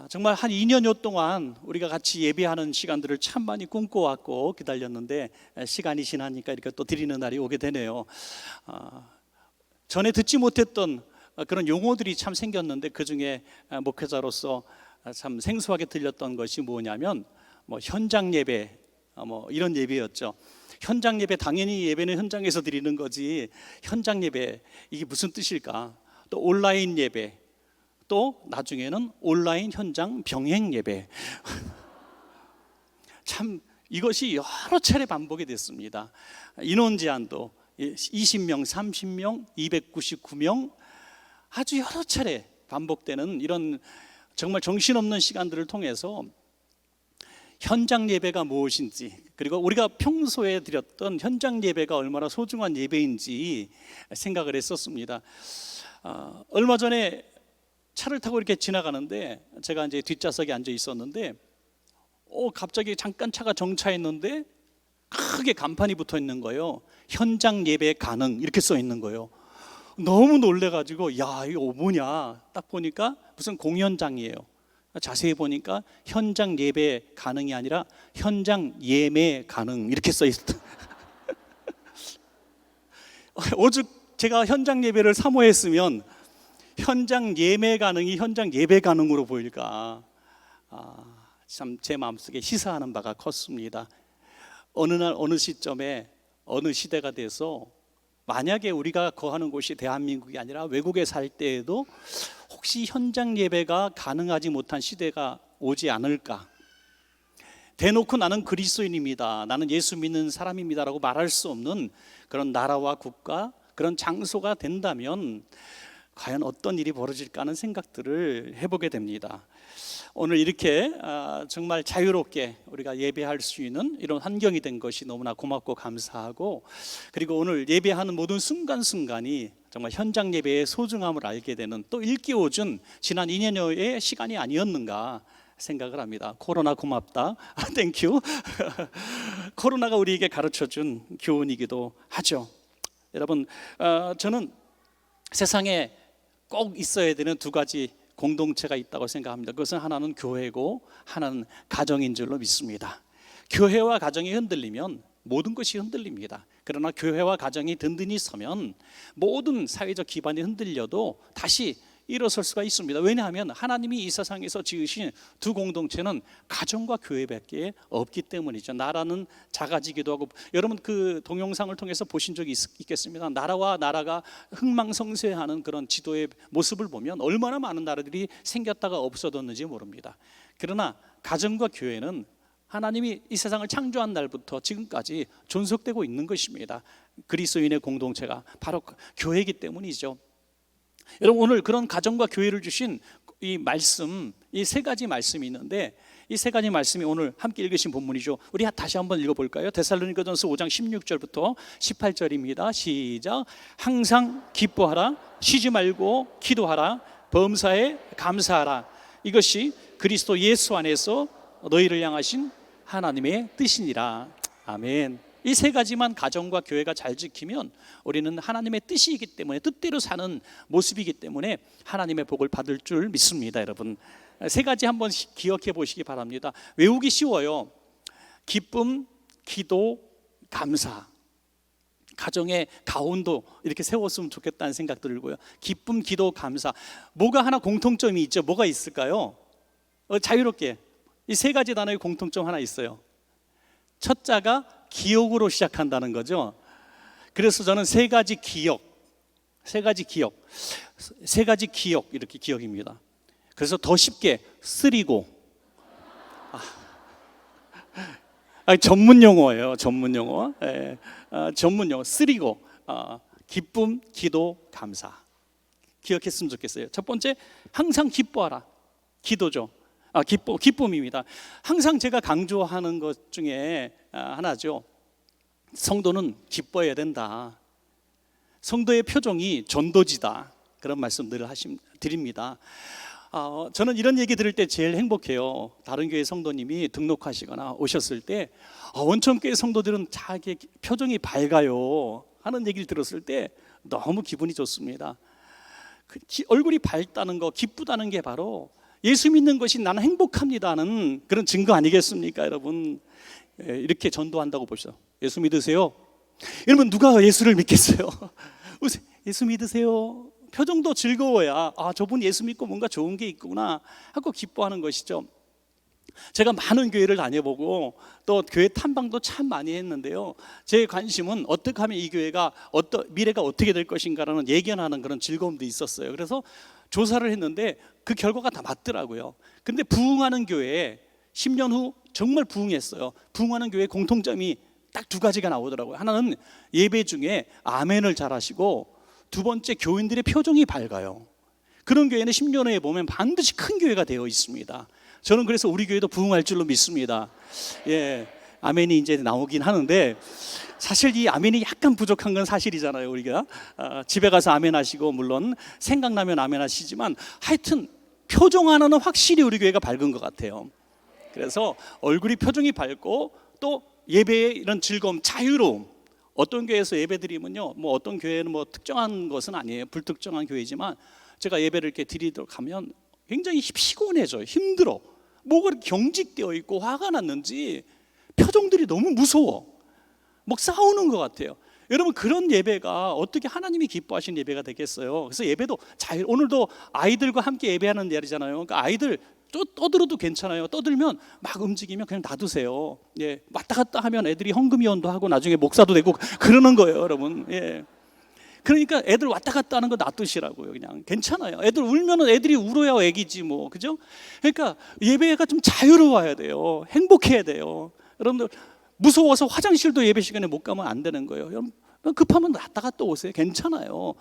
정말 한 2년여 동안 우리가 같이 예배하는 시간들을 참 많이 꿈꿔왔고 기다렸는데 시간이 지나니까 이렇게 또 드리는 날이 오게 되네요. 전에 듣지 못했던 그런 용어들이 참 생겼는데 그중에 목회자로서 참 생소하게 들렸던 것이 뭐냐면 현장 예배, 이런 예배였죠. 현장 예배, 당연히 예배는 현장에서 드리는 거지 현장 예배 이게 무슨 뜻일까? 또 온라인 예배, 또 나중에는 온라인 현장 병행 예배. 참 이것이 여러 차례 반복이 됐습니다. 인원 제한도 20명, 30명, 299명 아주 여러 차례 반복되는 이런 정말 정신없는 시간들을 통해서 현장 예배가 무엇인지, 그리고 우리가 평소에 드렸던 현장 예배가 얼마나 소중한 예배인지 생각을 했었습니다. 얼마 전에 차를 타고 이렇게 지나가는데 제가 이제 뒷좌석에 앉아 있었는데 갑자기 잠깐 차가 정차했는데 크게 간판이 붙어 있는 거예요. 현장 예배 가능 이렇게 써 있는 거예요. 너무 놀래가지고 야 이거 뭐냐 딱 보니까 무슨 공연장이에요. 자세히 보니까 현장 예배 가능이 아니라 현장 예매 가능 이렇게 써 있었다. 오죽 제가 현장 예배를 사모했으면 현장 예매 가능이 현장 예배 가능으로 보일까. 참 제 마음속에 시사하는 바가 컸습니다. 어느 날 어느 시점에 어느 시대가 돼서 만약에 우리가 거하는 곳이 대한민국이 아니라 외국에 살 때에도 혹시 현장 예배가 가능하지 못한 시대가 오지 않을까. 대놓고 나는 그리스도인입니다, 나는 예수 믿는 사람입니다 라고 말할 수 없는 그런 나라와 국가, 그런 장소가 된다면 과연 어떤 일이 벌어질까 하는 생각들을 해보게 됩니다. 오늘 이렇게 정말 자유롭게 우리가 예배할 수 있는 이런 환경이 된 것이 너무나 고맙고 감사하고, 그리고 오늘 예배하는 모든 순간순간이 정말 현장 예배의 소중함을 알게 되는 또 일기오준 지난 2년여의 시간이 아니었는가 생각을 합니다. 코로나 고맙다. 땡큐. 코로나가 우리에게 가르쳐준 교훈이기도 하죠. 여러분, 저는 세상에 꼭 있어야 되는 두 가지 공동체가 있다고 생각합니다. 그것은 하나는 교회고 하나는 가정인 줄로 믿습니다. 교회와 가정이 흔들리면 모든 것이 흔들립니다. 그러나 교회와 가정이 든든히 서면 모든 사회적 기반이 흔들려도 다시 일어설 수가 있습니다. 왜냐하면 하나님이 이 세상에서 지으신 두 공동체는 가정과 교회밖에 없기 때문이죠. 나라는 작아지기도 하고, 여러분 그 동영상을 통해서 보신 적이 있겠습니다. 나라와 나라가 흥망성쇠하는 그런 지도의 모습을 보면 얼마나 많은 나라들이 생겼다가 없어졌는지 모릅니다. 그러나 가정과 교회는 하나님이 이 세상을 창조한 날부터 지금까지 존속되고 있는 것입니다. 그리스도인의 공동체가 바로 교회이기 때문이죠. 여러분, 오늘 그런 가정과 교회를 주신 이 말씀, 이 세 가지 말씀이 있는데 이 세 가지 말씀이 오늘 함께 읽으신 본문이죠. 우리 다시 한번 읽어볼까요? 데살로니가전서 5장 16절부터 18절입니다. 시작. 항상 기뻐하라, 쉬지 말고 기도하라, 범사에 감사하라. 이것이 그리스도 예수 안에서 너희를 향하신 하나님의 뜻이니라. 아멘. 이 세 가지만 가정과 교회가 잘 지키면 우리는 하나님의 뜻이기 때문에, 뜻대로 사는 모습이기 때문에 하나님의 복을 받을 줄 믿습니다. 여러분, 세 가지 한번 기억해 보시기 바랍니다. 외우기 쉬워요. 기쁨, 기도, 감사. 가정의 가온도 이렇게 세웠으면 좋겠다는 생각 들고요. 기쁨, 기도, 감사. 뭐가 하나 공통점이 있죠? 뭐가 있을까요? 자유롭게 이 세 가지 단어의 공통점 하나 있어요. 첫 자가 기억으로 시작한다는 거죠. 그래서 저는 세 가지 기억 이렇게 기억입니다. 그래서 더 쉽게 쓰리고, 전문 용어예요. 전문 용어. 전문 용어 쓰리고, 기쁨, 기도, 감사 기억했으면 좋겠어요. 첫 번째, 항상 기뻐하라. 기도죠. 기쁨입니다. 항상 제가 강조하는 것 중에 하나죠. 성도는 기뻐해야 된다. 성도의 표정이 전도지다. 그런 말씀 늘 드립니다. 저는 이런 얘기 들을 때 제일 행복해요. 다른 교회 성도님이 등록하시거나 오셨을 때 원천교회 성도들은 자기 표정이 밝아요 하는 얘기를 들었을 때 너무 기분이 좋습니다. 얼굴이 밝다는 거, 기쁘다는 게 바로 예수 믿는 것이 나는 행복합니다는 그런 증거 아니겠습니까, 여러분? 이렇게 전도한다고 보시죠. 예수 믿으세요? 여러분, 누가 예수를 믿겠어요? 예수 믿으세요? 표정도 즐거워야 저분 예수 믿고 뭔가 좋은 게 있구나 하고 기뻐하는 것이죠. 제가 많은 교회를 다녀보고 또 교회 탐방도 참 많이 했는데요, 제 관심은 어떻게 하면 이 교회가 미래가 어떻게 될 것인가라는 예견하는 그런 즐거움도 있었어요. 그래서 조사를 했는데 그 결과가 다 맞더라고요. 근데 부흥하는 교회에 10년 후 정말 부흥했어요. 부흥하는 교회의 공통점이 딱 두 가지가 나오더라고요. 하나는 예배 중에 아멘을 잘하시고, 두 번째 교인들의 표정이 밝아요. 그런 교회는 10년 후에 보면 반드시 큰 교회가 되어 있습니다. 저는 그래서 우리 교회도 부흥할 줄로 믿습니다. 아멘이 이제 나오긴 하는데 사실 이 아멘이 약간 부족한 건 사실이잖아요. 우리가 집에 가서 아멘 하시고 물론 생각나면 아멘 하시지만 하여튼 표정 하나는 확실히 우리 교회가 밝은 것 같아요. 그래서 얼굴이 표정이 밝고 또 예배의 이런 즐거움, 자유로움. 어떤 교회에서 예배 드리면요, 뭐 어떤 교회는 뭐 특정한 것은 아니에요. 불특정한 교회지만 제가 예배를 이렇게 드리도록 하면 굉장히 피곤해져요. 힘들어. 뭐가 경직되어 있고 화가 났는지 표정들이 너무 무서워. 막 싸우는 것 같아요. 여러분, 그런 예배가 어떻게 하나님이 기뻐하시는 예배가 되겠어요? 그래서 예배도 오늘도 아이들과 함께 예배하는 날이잖아요. 그러니까 아이들 떠들어도 괜찮아요. 떠들면 막 움직이면 그냥 놔두세요. 왔다 갔다 하면 애들이 헌금위원도 하고 나중에 목사도 되고 그러는 거예요, 여러분. 그러니까 애들 왔다 갔다 하는 거 놔두시라고요. 그냥 괜찮아요. 애들 울면은 애들이 울어야 애기지 뭐, 그죠? 그러니까 예배가 좀 자유로워야 돼요. 행복해야 돼요. 여러분들, 무서워서 화장실도 예배 시간에 못 가면 안 되는 거예요. 여러분, 급하면 왔다 갔다 오세요. 괜찮아요.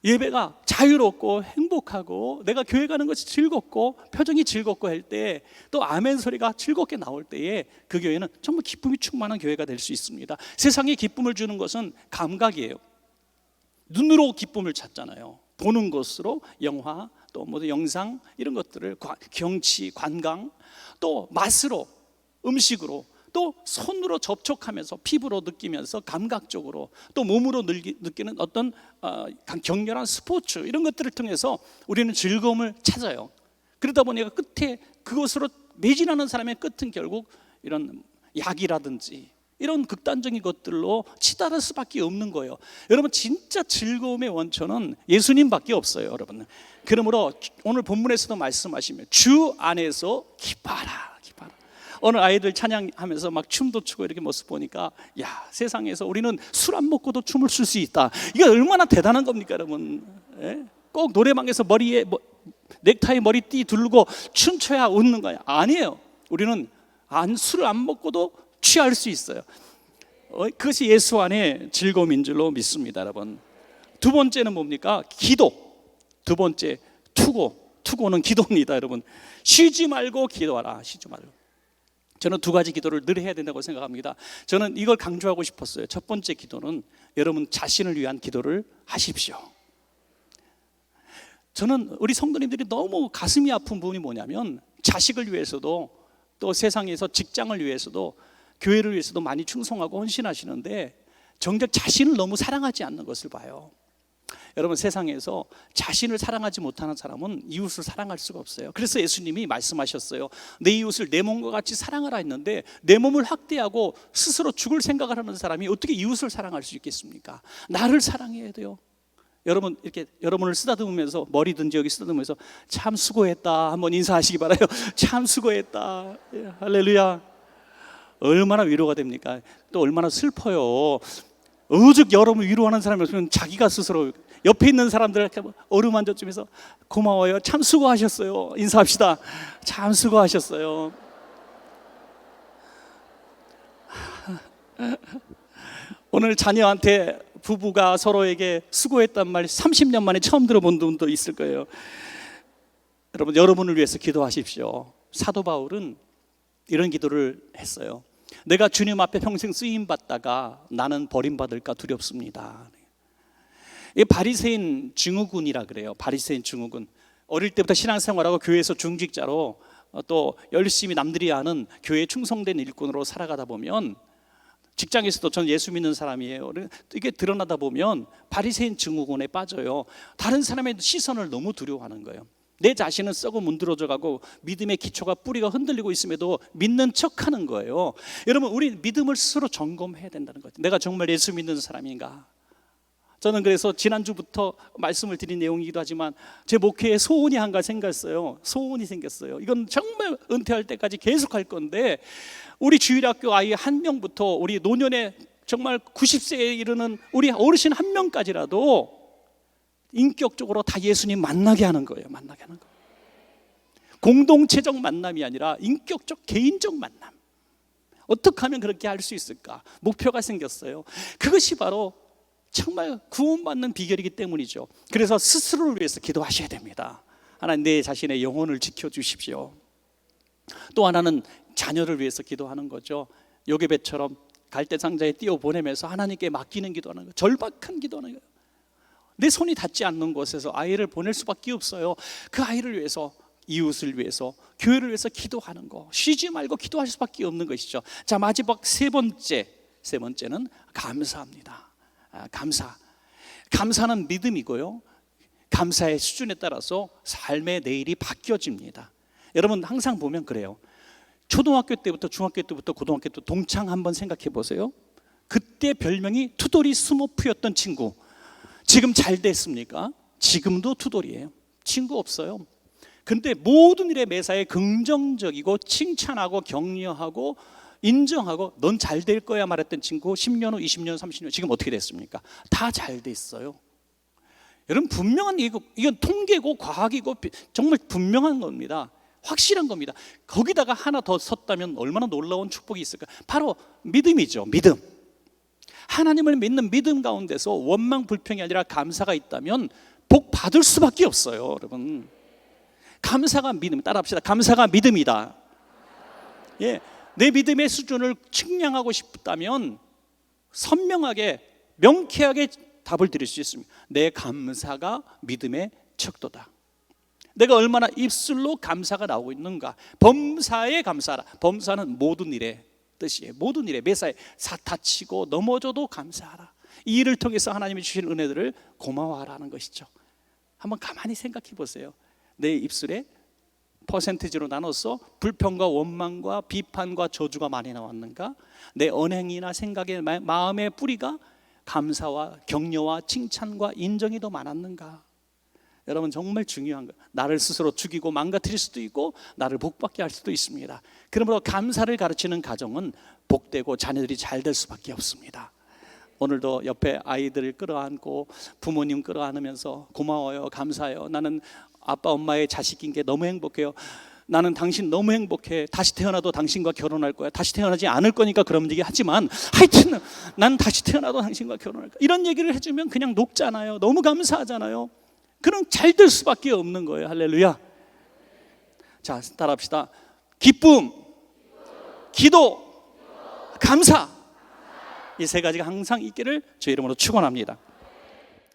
예배가 자유롭고 행복하고 내가 교회 가는 것이 즐겁고 표정이 즐겁고 할 때, 또 아멘 소리가 즐겁게 나올 때에 그 교회는 정말 기쁨이 충만한 교회가 될 수 있습니다. 세상에 기쁨을 주는 것은 감각이에요. 눈으로 기쁨을 찾잖아요. 보는 것으로 영화, 또 뭐 영상 이런 것들을, 경치, 관광, 또 맛으로, 음식으로, 또 손으로 접촉하면서 피부로 느끼면서 감각적으로, 또 몸으로 느끼는 어떤 격렬한 스포츠 이런 것들을 통해서 우리는 즐거움을 찾아요. 그러다 보니까 끝에 그것으로 매진하는 사람의 끝은 결국 이런 약이라든지 이런 극단적인 것들로 치달을 수밖에 없는 거예요. 여러분, 진짜 즐거움의 원천은 예수님밖에 없어요, 여러분. 그러므로 오늘 본문에서도 말씀하시면 주 안에서 기뻐하라. 오늘 아이들 찬양하면서 막 춤도 추고 이렇게 모습 보니까, 야, 세상에서 우리는 술 안 먹고도 춤을 출 수 있다. 이게 얼마나 대단한 겁니까, 여러분? 꼭 노래방에서 머리에 넥타이 머리띠 두르고 춤춰야 웃는 거야. 아니에요. 우리는 술을 안 먹고도 취할 수 있어요. 그것이 예수 안에 즐거움인 줄로 믿습니다, 여러분. 두 번째는 뭡니까? 기도. 두 번째, 투고는 기도입니다, 여러분. 쉬지 말고 기도하라. 쉬지 말고. 저는 두 가지 기도를 늘 해야 된다고 생각합니다. 저는 이걸 강조하고 싶었어요. 첫 번째 기도는 여러분 자신을 위한 기도를 하십시오. 저는 우리 성도님들이 너무 가슴이 아픈 부분이 뭐냐면, 자식을 위해서도 또 세상에서 직장을 위해서도 교회를 위해서도 많이 충성하고 헌신하시는데 정작 자신을 너무 사랑하지 않는 것을 봐요. 여러분, 세상에서 자신을 사랑하지 못하는 사람은 이웃을 사랑할 수가 없어요. 그래서 예수님이 말씀하셨어요. 내 이웃을 내 몸과 같이 사랑하라 했는데, 내 몸을 학대하고 스스로 죽을 생각을 하는 사람이 어떻게 이웃을 사랑할 수 있겠습니까? 나를 사랑해야 돼요. 여러분, 이렇게 여러분을 쓰다듬으면서, 머리든지 여기 쓰다듬으면서 참 수고했다 한번 인사하시기 바라요. 참 수고했다. 할렐루야. 얼마나 위로가 됩니까? 또 얼마나 슬퍼요. 오직 여러분 위로하는 사람이 없으면 자기가 스스로 옆에 있는 사람들한테 어루만져주면서 고마워요, 참 수고하셨어요, 인사합시다. 참 수고하셨어요. 오늘 자녀한테 부부가 서로에게 수고했단 말 30년 만에 처음 들어본 분도 있을 거예요. 여러분, 여러분을 위해서 기도하십시오. 사도 바울은 이런 기도를 했어요. 내가 주님 앞에 평생 쓰임받다가 나는 버림받을까 두렵습니다. 이 바리새인 증후군이라 그래요. 바리새인 증후군. 어릴 때부터 신앙생활하고 교회에서 중직자로 또 열심히 남들이 하는 교회에 충성된 일꾼으로 살아가다 보면, 직장에서도 전 예수 믿는 사람이에요. 이게 드러나다 보면 바리새인 증후군에 빠져요. 다른 사람의 시선을 너무 두려워하는 거예요. 내 자신은 썩어 문드러져 가고 믿음의 기초가 뿌리가 흔들리고 있음에도 믿는 척하는 거예요. 여러분, 우리 믿음을 스스로 점검해야 된다는 거죠. 내가 정말 예수 믿는 사람인가? 저는 그래서 지난주부터 말씀을 드린 내용이기도 하지만 제 목회에 소원이 한 가지 생겼어요. 소원이 생겼어요. 이건 정말 은퇴할 때까지 계속 할 건데, 우리 주일학교 아이 한 명부터 우리 노년에 정말 90세에 이르는 우리 어르신 한 명까지라도 인격적으로 다 예수님 만나게 하는 거예요. 만나게 하는 거예요. 공동체적 만남이 아니라 인격적 개인적 만남. 어떻게 하면 그렇게 할 수 있을까? 목표가 생겼어요. 그것이 바로 정말 구원받는 비결이기 때문이죠. 그래서 스스로를 위해서 기도하셔야 됩니다. 하나님, 내 자신의 영혼을 지켜주십시오. 또 하나는 자녀를 위해서 기도하는 거죠. 요게벳처럼 갈대상자에 띄워보내면서 하나님께 맡기는 기도하는 거예요. 절박한 기도하는 거예요. 내 손이 닿지 않는 곳에서 아이를 보낼 수밖에 없어요. 그 아이를 위해서, 이웃을 위해서, 교회를 위해서 기도하는 거, 쉬지 말고 기도할 수밖에 없는 것이죠. 자, 마지막 세 번째는 감사합니다. 감사는 믿음이고요, 감사의 수준에 따라서 삶의 내일이 바뀌어집니다. 여러분, 항상 보면 그래요. 초등학교 때부터 중학교 때부터 고등학교 때 동창 한번 생각해 보세요. 그때 별명이 투돌이 스머프였던 친구, 지금 잘 됐습니까? 지금도 투돌이에요. 친구 없어요. 근데 모든 일에 매사에 긍정적이고 칭찬하고 격려하고 인정하고 넌 잘 될 거야 말했던 친구 10년 후, 20년, 30년 지금 어떻게 됐습니까? 다 잘 됐어요. 여러분, 분명한 이건 통계고 과학이고 정말 분명한 겁니다. 확실한 겁니다. 거기다가 하나 더 섰다면 얼마나 놀라운 축복이 있을까? 바로 믿음이죠. 믿음. 하나님을 믿는 믿음 가운데서 원망 불평이 아니라 감사가 있다면 복 받을 수밖에 없어요. 여러분, 감사가 믿음, 따라합시다. 감사가 믿음이다. 예, 내 믿음의 수준을 측량하고 싶다면 선명하게 명쾌하게 답을 드릴 수 있습니다. 내 감사가 믿음의 척도다. 내가 얼마나 입술로 감사가 나오고 있는가. 범사에 감사하라. 범사는 모든 일의 뜻이에요. 모든 일에 매사에 다치고 넘어져도 감사하라. 이 일을 통해서 하나님이 주신 은혜들을 고마워하라는 것이죠. 한번 가만히 생각해 보세요. 내 입술에 퍼센티지로 나눠서 불평과 원망과 비판과 저주가 많이 나왔는가? 내 언행이나 생각의 마음의 뿌리가 감사와 격려와 칭찬과 인정이 더 많았는가? 여러분, 정말 중요한 거예요. 나를 스스로 죽이고 망가뜨릴 수도 있고 나를 복받게 할 수도 있습니다. 그러므로 감사를 가르치는 가정은 복되고 자녀들이 잘 될 수밖에 없습니다. 오늘도 옆에 아이들을 끌어안고 부모님 끌어안으면서 고마워요, 감사해요, 나는 아빠 엄마의 자식인 게 너무 행복해요, 나는 당신 너무 행복해, 다시 태어나도 당신과 결혼할 거야, 다시 태어나지 않을 거니까 그런 얘기 하지만 하여튼 난 다시 태어나도 당신과 결혼할 거야, 이런 얘기를 해주면 그냥 녹잖아요. 너무 감사하잖아요. 그럼 잘 될 수밖에 없는 거예요. 할렐루야. 자, 따라합시다. 기쁨, 기도, 감사, 이 세 가지가 항상 있기를 주의 이름으로 축원합니다.